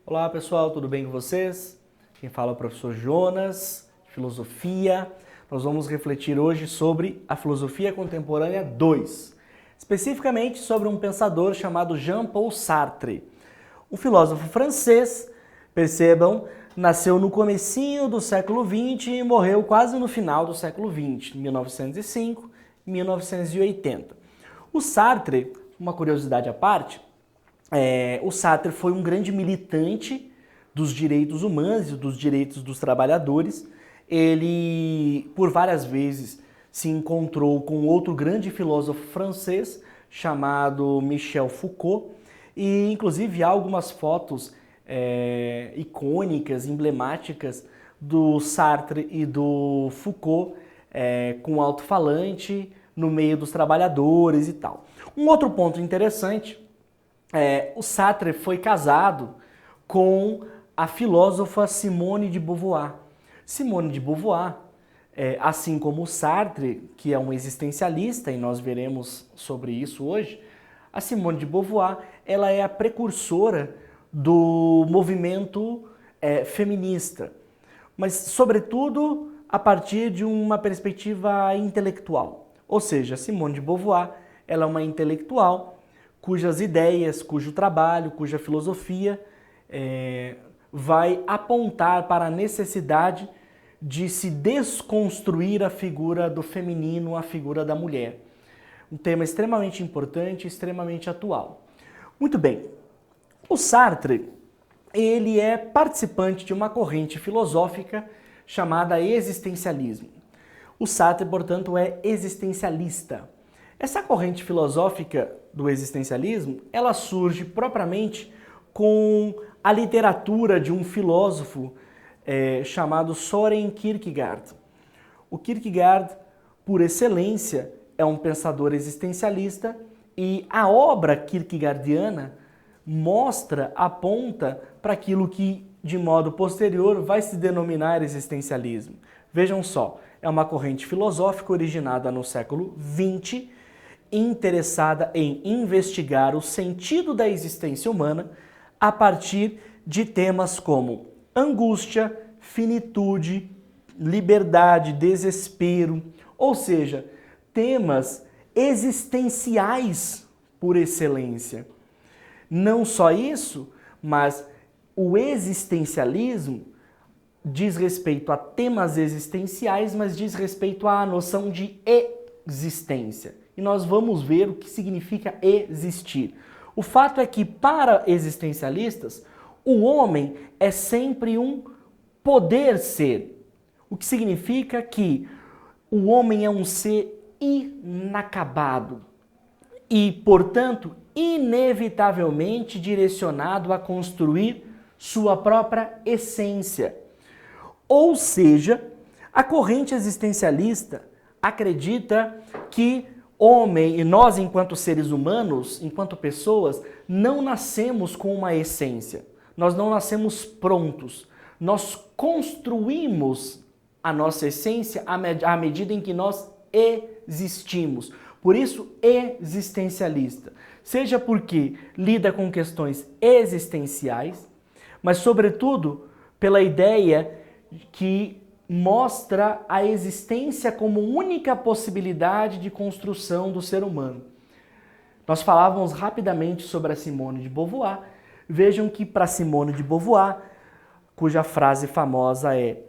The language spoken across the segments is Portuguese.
Olá pessoal, tudo bem com vocês? Quem fala é o professor Jonas, de Filosofia. Nós vamos refletir hoje sobre a Filosofia Contemporânea 2, especificamente sobre um pensador chamado Jean-Paul Sartre. O filósofo francês, percebam, nasceu no comecinho do século XX e morreu quase no final do século XX, 1905, 1980. O Sartre, uma curiosidade à parte, o Sartre foi um grande militante dos direitos humanos e dos direitos dos trabalhadores. Ele, por várias vezes, se encontrou com outro grande filósofo francês chamado Michel Foucault e, inclusive, há algumas fotos icônicas, emblemáticas do Sartre e do Foucault com alto-falante no meio dos trabalhadores e tal. Um outro ponto interessante, o Sartre foi casado com a filósofa Simone de Beauvoir. Simone de Beauvoir, assim como o Sartre, que é um existencialista, e nós veremos sobre isso hoje, a Simone de Beauvoir, ela é a precursora do movimento feminista, mas sobretudo a partir de uma perspectiva intelectual. Ou seja, Simone de Beauvoir, ela é uma intelectual cujas ideias, cujo trabalho, cuja filosofia vai apontar para a necessidade de se desconstruir a figura do feminino, a figura da mulher. Um tema extremamente importante, extremamente atual. Muito bem, o Sartre, ele é participante de uma corrente filosófica chamada existencialismo. O Sartre, portanto, é existencialista. Essa corrente filosófica do existencialismo, ela surge propriamente com a literatura de um filósofo chamado Søren Kierkegaard. O Kierkegaard, por excelência, é um pensador existencialista e a obra kierkegaardiana aponta para aquilo que, de modo posterior, vai se denominar existencialismo. Vejam só, é uma corrente filosófica originada no século XX, interessada em investigar o sentido da existência humana a partir de temas como angústia, finitude, liberdade, desespero, ou seja, temas existenciais por excelência. Não só isso, mas o existencialismo diz respeito a temas existenciais, mas diz respeito à noção de existência. E nós vamos ver o que significa existir. O fato é que, para existencialistas, o homem é sempre um poder ser. O que significa que o homem é um ser inacabado e, portanto, inevitavelmente direcionado a construir sua própria essência. Ou seja, a corrente existencialista acredita que homem e nós, enquanto seres humanos, enquanto pessoas, não nascemos com uma essência. Nós não nascemos prontos. Nós construímos a nossa essência à medida em que nós existimos. Por isso, existencialista. Seja porque lida com questões existenciais, mas, sobretudo, pela ideia que mostra a existência como única possibilidade de construção do ser humano. Nós falávamos rapidamente sobre a Simone de Beauvoir. Vejam que para Simone de Beauvoir, cuja frase famosa é: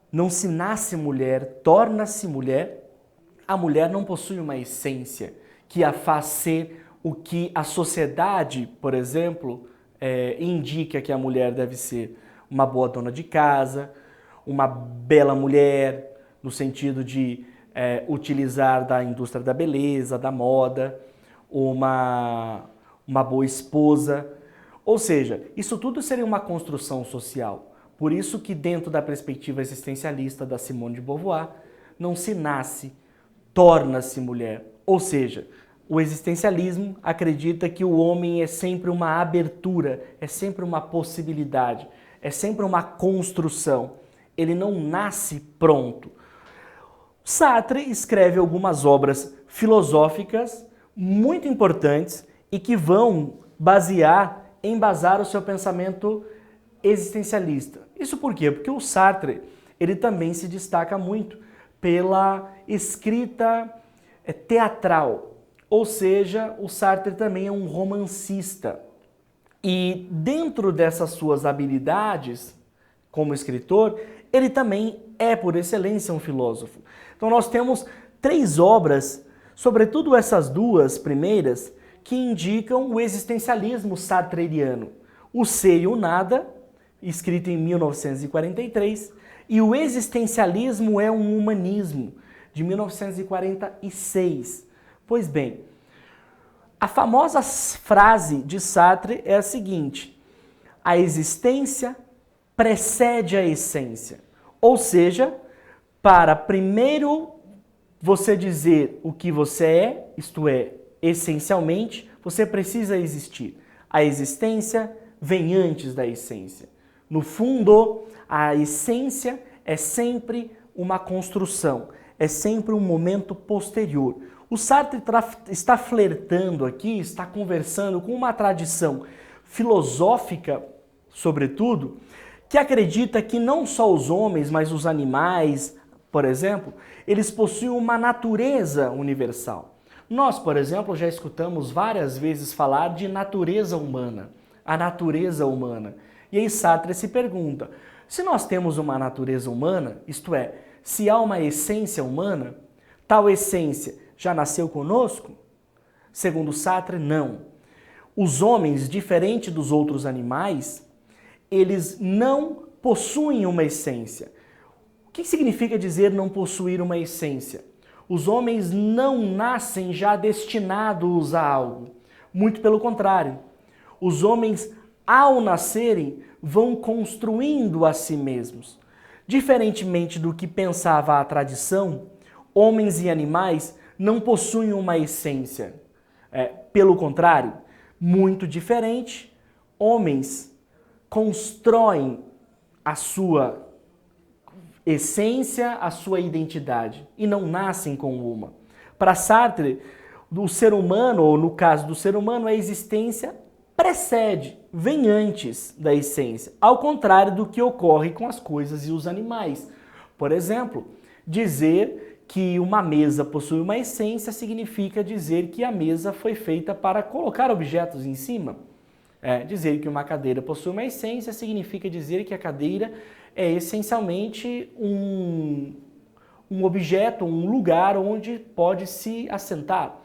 não se nasce mulher, torna-se mulher, a mulher não possui uma essência que a faz ser o que a sociedade, por exemplo, indica que a mulher deve ser: uma boa dona de casa, uma bela mulher, no sentido de utilizar da indústria da beleza, da moda, uma boa esposa. Ou seja, isso tudo seria uma construção social. Por isso que, dentro da perspectiva existencialista da Simone de Beauvoir, não se nasce, torna-se mulher. Ou seja, o existencialismo acredita que o homem é sempre uma abertura, é sempre uma possibilidade, é sempre uma construção. Ele não nasce pronto. Sartre escreve algumas obras filosóficas muito importantes e que vão embasar o seu pensamento existencialista. Isso por quê? Porque o Sartre, ele também se destaca muito pela escrita teatral, ou seja, o Sartre também é um romancista. E dentro dessas suas habilidades como escritor, ele também é, por excelência, um filósofo. Então nós temos 3 obras, sobretudo essas 2 primeiras, que indicam o existencialismo sartreriano. O Ser e o Nada, escrito em 1943, e o Existencialismo é um Humanismo, de 1946. Pois bem, a famosa frase de Sartre é a seguinte: a existência precede a essência. Ou seja, para primeiro você dizer o que você é, isto é, essencialmente, você precisa existir. A existência vem antes da essência. No fundo, a essência é sempre uma construção, é sempre um momento posterior. O Sartre está flertando aqui, está conversando com uma tradição filosófica, sobretudo, que acredita que não só os homens, mas os animais, por exemplo, eles possuem uma natureza universal. Nós, por exemplo, já escutamos várias vezes falar de natureza humana, a natureza humana. E aí Sartre se pergunta, se nós temos uma natureza humana, isto é, se há uma essência humana, tal essência já nasceu conosco? Segundo Sartre, não. Os homens, diferente dos outros animais, eles não possuem uma essência. O que significa dizer não possuir uma essência? Os homens não nascem já destinados a algo. Muito pelo contrário. Os homens, ao nascerem, vão construindo a si mesmos. Diferentemente do que pensava a tradição, homens e animais não possuem uma essência. Pelo contrário, muito diferente, homens constroem a sua essência, a sua identidade, e não nascem com uma. Para Sartre, o ser humano, ou no caso do ser humano, a existência precede, vem antes da essência, ao contrário do que ocorre com as coisas e os animais. Por exemplo, dizer que uma mesa possui uma essência significa dizer que a mesa foi feita para colocar objetos em cima. Dizer que uma cadeira possui uma essência significa dizer que a cadeira é essencialmente um objeto, um lugar onde pode se assentar.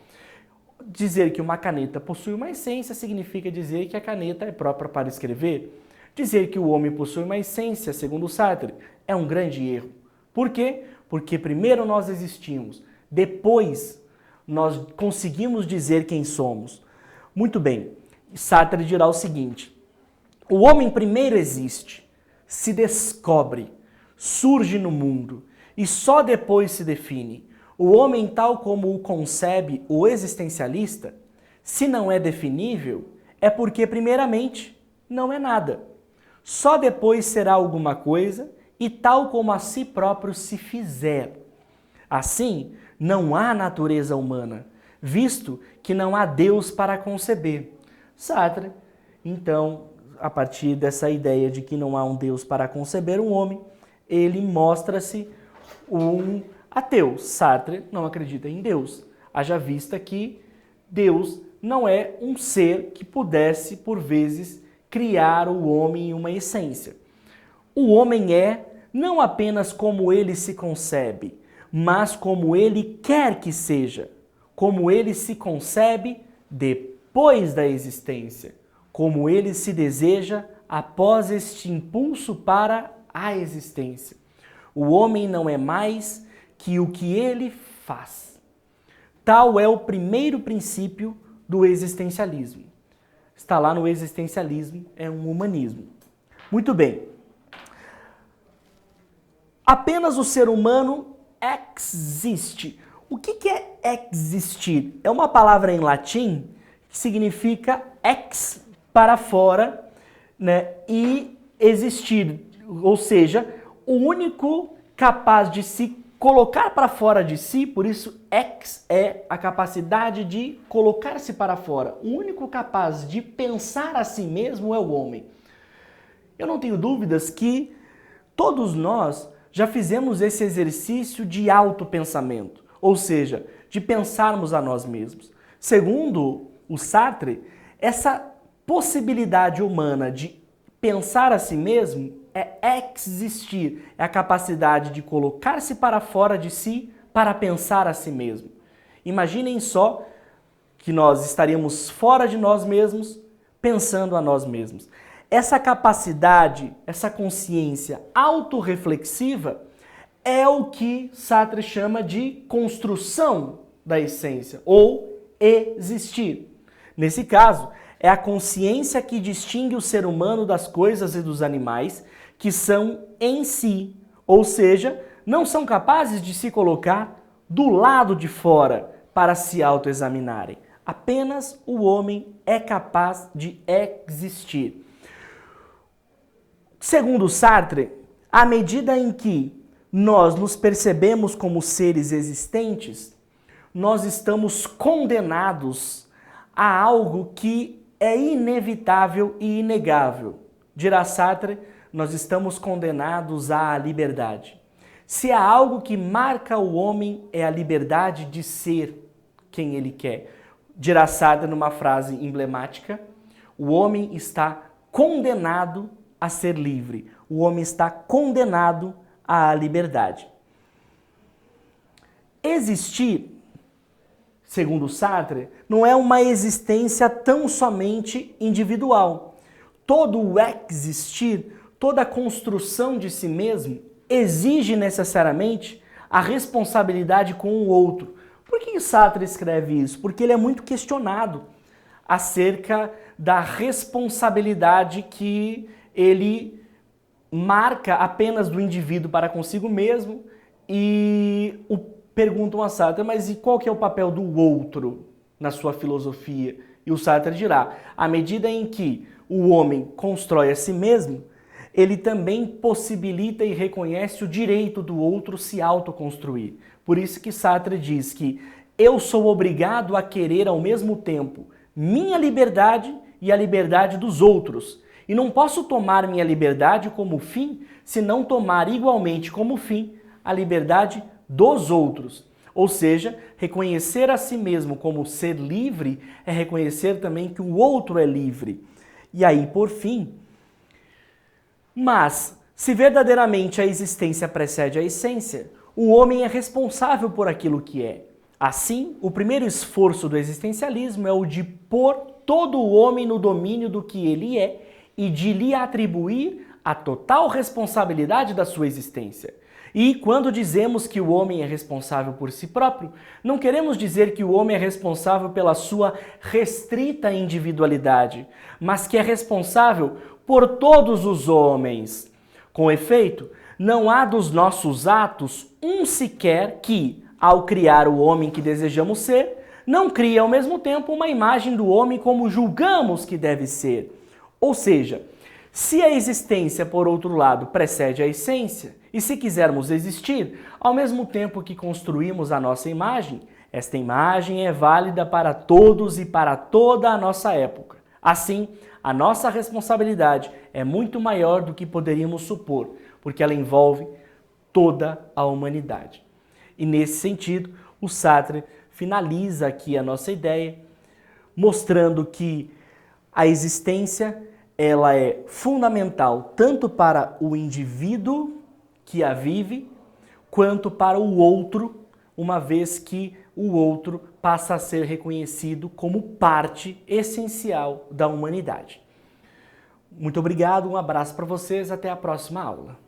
Dizer que uma caneta possui uma essência significa dizer que a caneta é própria para escrever. Dizer que o homem possui uma essência, segundo Sartre, é um grande erro. Por quê? Porque primeiro nós existimos, depois nós conseguimos dizer quem somos. Muito bem, Sartre dirá o seguinte: o homem primeiro existe, se descobre, surge no mundo e só depois se define. O homem, tal como o concebe o existencialista, se não é definível, é porque primeiramente não é nada. Só depois será alguma coisa e tal como a si próprio se fizer. Assim, não há natureza humana, visto que não há Deus para conceber. Sartre, então, a partir dessa ideia de que não há um Deus para conceber um homem, ele mostra-se um ateu. Sartre não acredita em Deus, haja vista que Deus não é um ser que pudesse, por vezes, criar o homem em uma essência. O homem é não apenas como ele se concebe, mas como ele quer que seja, como ele se concebe depois da existência, como ele se deseja após este impulso para a existência. O homem não é mais que o que ele faz. Tal é o primeiro princípio do existencialismo. Está lá no Existencialismo, é um humanismo. Muito bem. Apenas o ser humano existe. O que é existir? É uma palavra em latim que significa ex, para fora, né, e existir. Ou seja, o único capaz de se colocar para fora de si, por isso ex é a capacidade de colocar-se para fora. O único capaz de pensar a si mesmo é o homem. Eu não tenho dúvidas que todos nós já fizemos esse exercício de autopensamento, ou seja, de pensarmos a nós mesmos. Segundo o Sartre, essa possibilidade humana de pensar a si mesmo é existir, é a capacidade de colocar-se para fora de si para pensar a si mesmo. Imaginem só que nós estaríamos fora de nós mesmos, pensando a nós mesmos. Essa capacidade, essa consciência autorreflexiva é o que Sartre chama de construção da essência, ou existir. Nesse caso, é a consciência que distingue o ser humano das coisas e dos animais que são em si, ou seja, não são capazes de se colocar do lado de fora para se autoexaminarem. Apenas o homem é capaz de existir. Segundo Sartre, à medida em que nós nos percebemos como seres existentes, nós estamos condenados a algo que é inevitável e inegável. Dirá Sartre, nós estamos condenados à liberdade. Se há algo que marca o homem é a liberdade de ser quem ele quer. Dirá Sartre numa frase emblemática, o homem está condenado a ser livre. O homem está condenado à liberdade. Existir, segundo Sartre, não é uma existência tão somente individual. Todo o existir, toda a construção de si mesmo exige necessariamente a responsabilidade com o outro. Por que Sartre escreve isso? Porque ele é muito questionado acerca da responsabilidade que ele marca apenas do indivíduo para consigo mesmo e perguntam a Sartre, mas e qual que é o papel do outro na sua filosofia? E o Sartre dirá, à medida em que o homem constrói a si mesmo, ele também possibilita e reconhece o direito do outro se autoconstruir. Por isso que Sartre diz que eu sou obrigado a querer ao mesmo tempo minha liberdade e a liberdade dos outros. E não posso tomar minha liberdade como fim se não tomar igualmente como fim a liberdade dos outros. Ou seja, reconhecer a si mesmo como ser livre é reconhecer também que o outro é livre. E aí, por fim, mas se verdadeiramente a existência precede a essência, o homem é responsável por aquilo que é. Assim, o primeiro esforço do existencialismo é o de pôr todo o homem no domínio do que ele é e de lhe atribuir a total responsabilidade da sua existência. E quando dizemos que o homem é responsável por si próprio, não queremos dizer que o homem é responsável pela sua restrita individualidade, mas que é responsável por todos os homens. Com efeito, não há dos nossos atos um sequer que, ao criar o homem que desejamos ser, não cria ao mesmo tempo uma imagem do homem como julgamos que deve ser. Ou seja, se a existência, por outro lado, precede a essência, e se quisermos existir, ao mesmo tempo que construímos a nossa imagem, esta imagem é válida para todos e para toda a nossa época. Assim, a nossa responsabilidade é muito maior do que poderíamos supor, porque ela envolve toda a humanidade. E nesse sentido, o Sartre finaliza aqui a nossa ideia, mostrando que a existência ela é fundamental tanto para o indivíduo que a vive, quanto para o outro, uma vez que o outro passa a ser reconhecido como parte essencial da humanidade. Muito obrigado, um abraço para vocês, até a próxima aula.